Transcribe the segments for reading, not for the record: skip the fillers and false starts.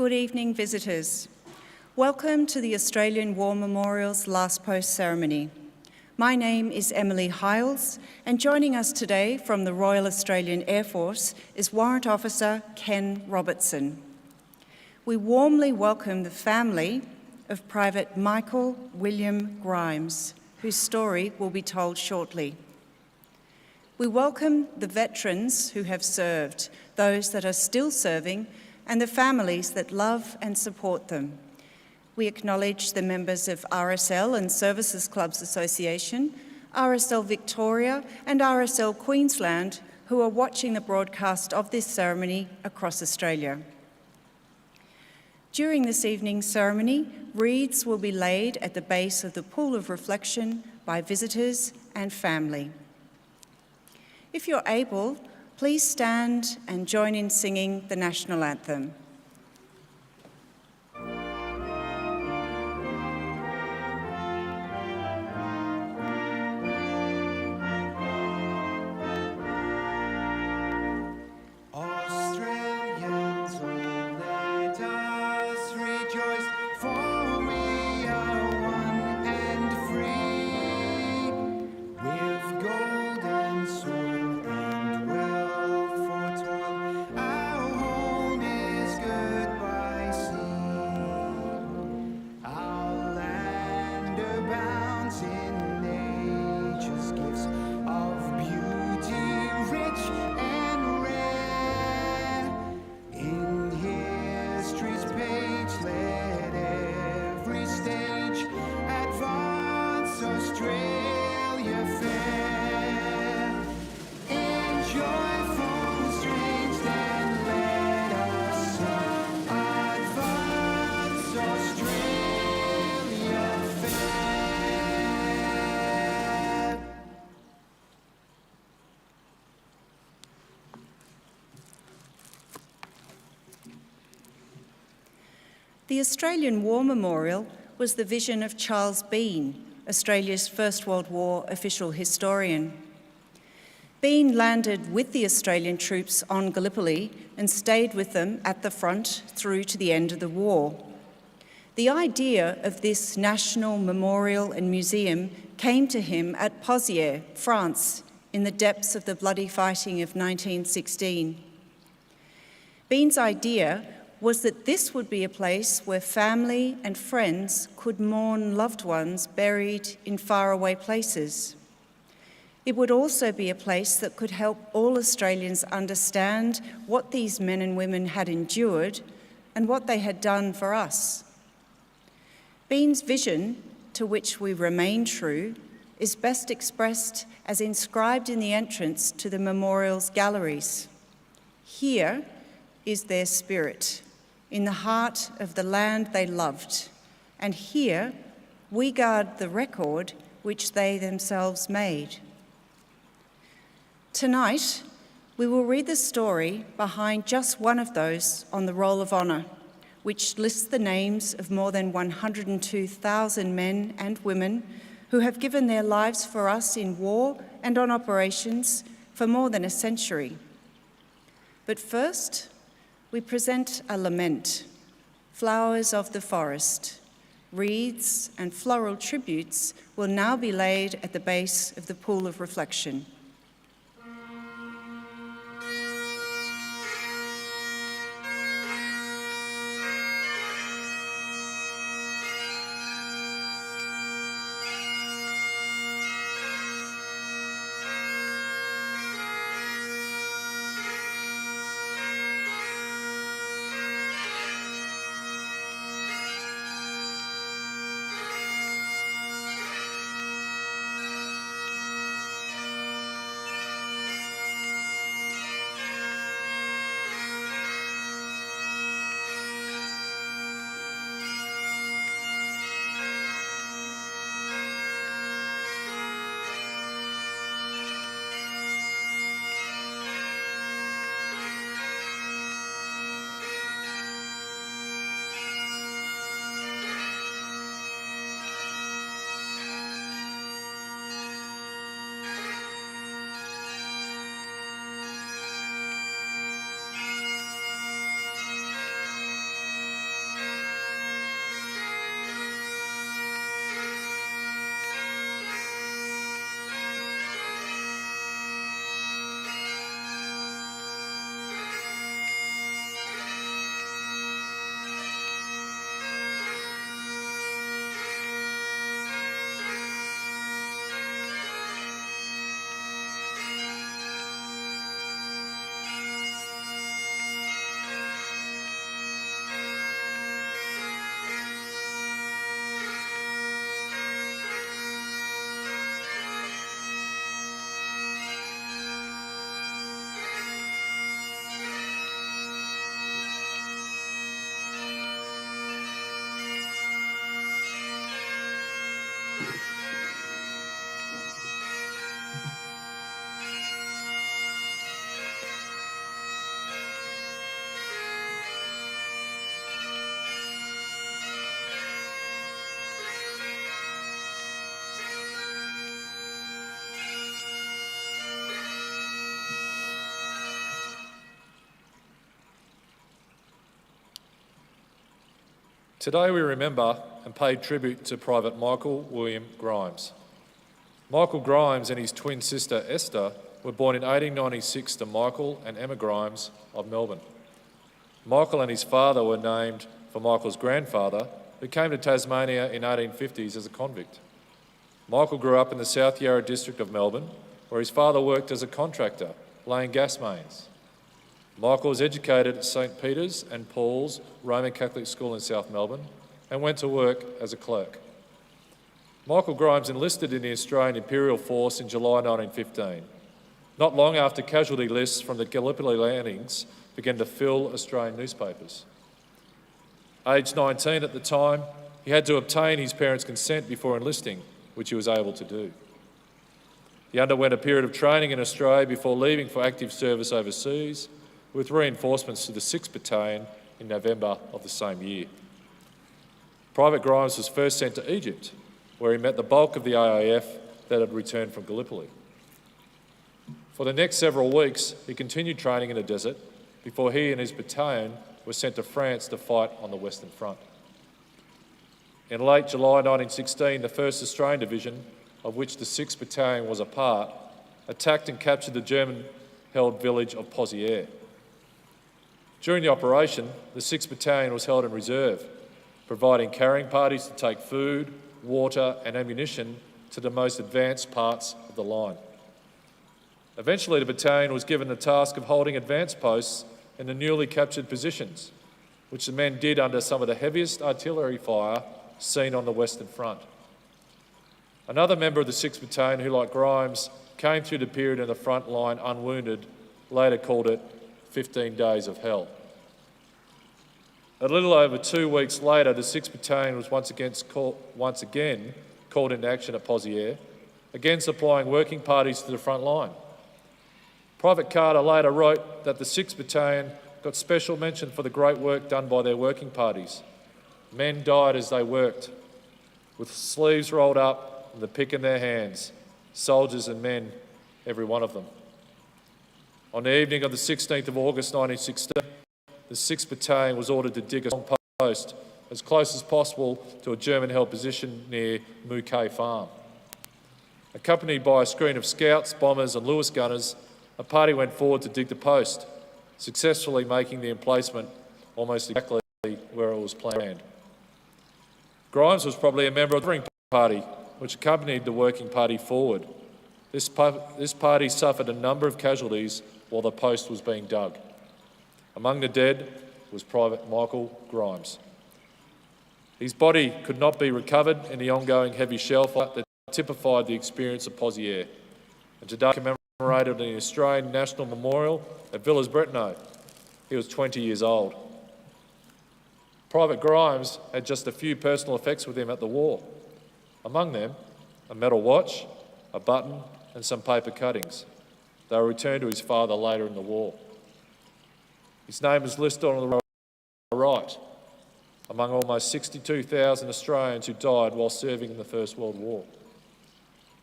Good evening, visitors. Welcome to the Australian War Memorial's Last Post ceremony. My name is Emily Hiles, and joining us today from the Royal Australian Air Force is Warrant Officer Ken Robertson. We warmly welcome the family of Private Michael William Grimes, whose story will be told shortly. We welcome the veterans who have served, those that are still serving, and the families that love and support them. We acknowledge the members of RSL and Services Clubs Association, RSL Victoria and RSL Queensland who are watching the broadcast of this ceremony across Australia. During this evening's ceremony, wreaths will be laid at the base of the pool of reflection by visitors and family. If you're able, please stand and join in singing the national anthem. The Australian War Memorial was the vision of Charles Bean, Australia's First World War official historian. Bean landed with the Australian troops on Gallipoli and stayed with them at the front through to the end of the war. The idea of this national memorial and museum came to him at Pozières, France, in the depths of the bloody fighting of 1916. Bean's idea was that this would be a place where family and friends could mourn loved ones buried in faraway places. It would also be a place that could help all Australians understand what these men and women had endured and what they had done for us. Bean's vision, to which we remain true, is best expressed as inscribed in the entrance to the memorial's galleries. Here is their spirit, in the heart of the land they loved, and here we guard the record which they themselves made. Tonight, we will read the story behind just one of those on the Roll of Honour, which lists the names of more than 102,000 men and women who have given their lives for us in war and on operations for more than a century. But first, we present a lament, flowers of the forest. Wreaths and floral tributes will now be laid at the base of the pool of reflection. Today we remember and pay tribute to Private Michael William Grimes. Michael Grimes and his twin sister Esther were born in 1896 to Michael and Emma Grimes of Melbourne. Michael and his father were named for Michael's grandfather, who came to Tasmania in 1850s as a convict. Michael grew up in the South Yarra district of Melbourne, where his father worked as a contractor, laying gas mains. Michael was educated at St Peter's and Paul's Roman Catholic School in South Melbourne and went to work as a clerk. Michael Grimes enlisted in the Australian Imperial Force in July 1915, not long after casualty lists from the Gallipoli landings began to fill Australian newspapers. Aged 19 at the time, he had to obtain his parents' consent before enlisting, which he was able to do. He underwent a period of training in Australia before leaving for active service overseas, with reinforcements to the 6th Battalion in November of the same year. Private Grimes was first sent to Egypt, where he met the bulk of the AIF that had returned from Gallipoli. For the next several weeks, he continued training in the desert before he and his battalion were sent to France to fight on the Western Front. In late July 1916, the 1st Australian Division, of which the 6th Battalion was a part, attacked and captured the German-held village of Pozières. During the operation, the 6th Battalion was held in reserve, providing carrying parties to take food, water and ammunition to the most advanced parts of the line. Eventually, the battalion was given the task of holding advance posts in the newly captured positions, which the men did under some of the heaviest artillery fire seen on the Western Front. Another member of the 6th Battalion who, like Grimes, came through the period in the front line unwounded, later called it 15 days of hell. A little over 2 weeks later, the 6th Battalion was once again called into action at Pozières, again supplying working parties to the front line. Private Carter later wrote that the 6th Battalion got special mention for the great work done by their working parties. Men died as they worked, with sleeves rolled up and the pick in their hands, soldiers and men, every one of them. On the evening of the 16th of August 1916, the 6th Battalion was ordered to dig a strong post as close as possible to a German-held position near Mouquet Farm. Accompanied by a screen of scouts, bombers and Lewis gunners, a party went forward to dig the post, successfully making the emplacement almost exactly where it was planned. Grimes was probably a member of the party, which accompanied the working party forward. This party suffered a number of casualties while the post was being dug. Among the dead was Private Michael Grimes. His body could not be recovered in the ongoing heavy shell fight that typified the experience of Pozières, and today commemorated in the Australian National Memorial at Villers-Bretonneux. He was 20 years old. Private Grimes had just a few personal effects with him at the war. Among them, a metal watch, a button and some paper cuttings. They were returned to his father later in the war. His name is listed on the right, among almost 62,000 Australians who died while serving in the First World War.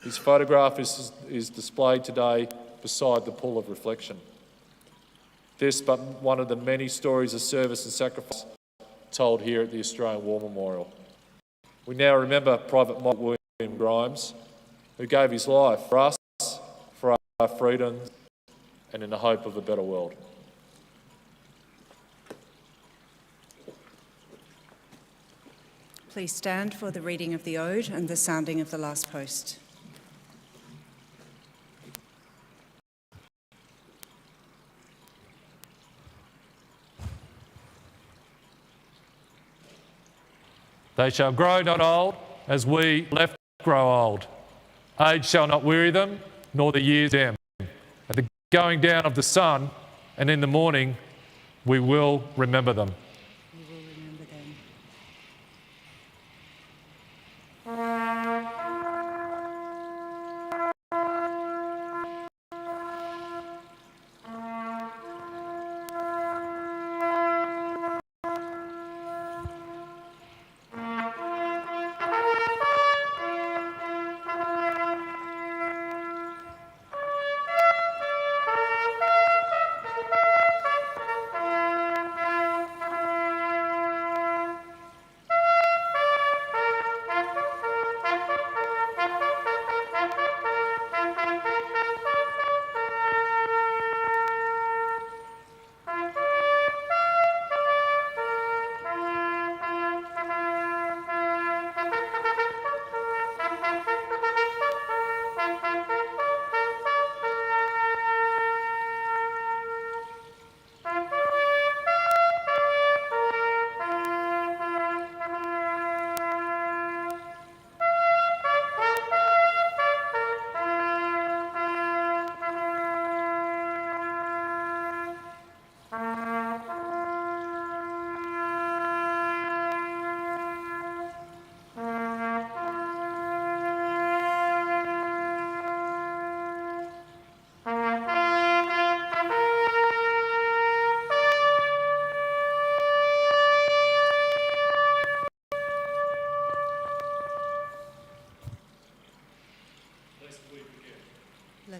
His photograph is displayed today beside the pool of reflection. This but one of the many stories of service and sacrifice told here at the Australian War Memorial. We now remember Private Michael William Grimes, who gave his life for us, for our freedom, and in the hope of a better world. Please stand for the reading of the Ode and the sounding of the last post. They shall grow not old, as we left grow old. Age shall not weary them, nor the years dim. At the going down of the sun, and in the morning, we will remember them. We will remember them.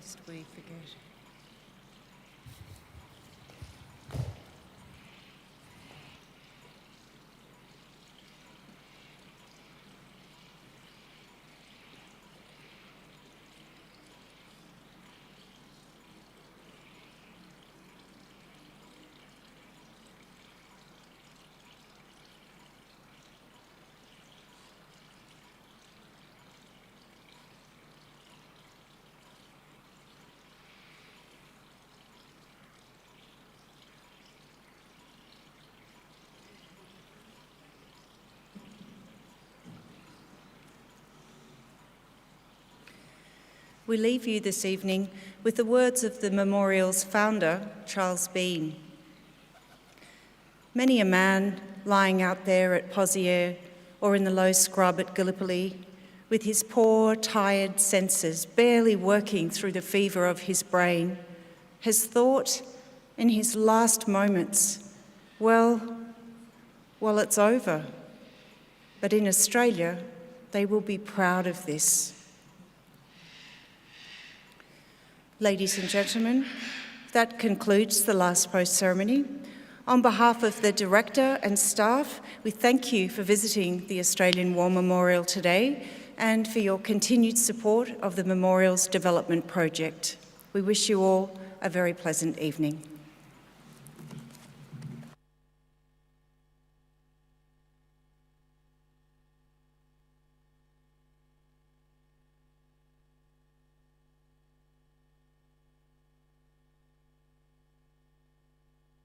lest we forget. We leave you this evening with the words of the memorial's founder, Charles Bean. Many a man lying out there at Pozières or in the low scrub at Gallipoli, with his poor, tired senses barely working through the fever of his brain, has thought in his last moments, well, it's over. But in Australia, they will be proud of this. Ladies and gentlemen, that concludes the last post ceremony. On behalf of the Director and staff, we thank you for visiting the Australian War Memorial today and for your continued support of the Memorial's development project. We wish you all a very pleasant evening.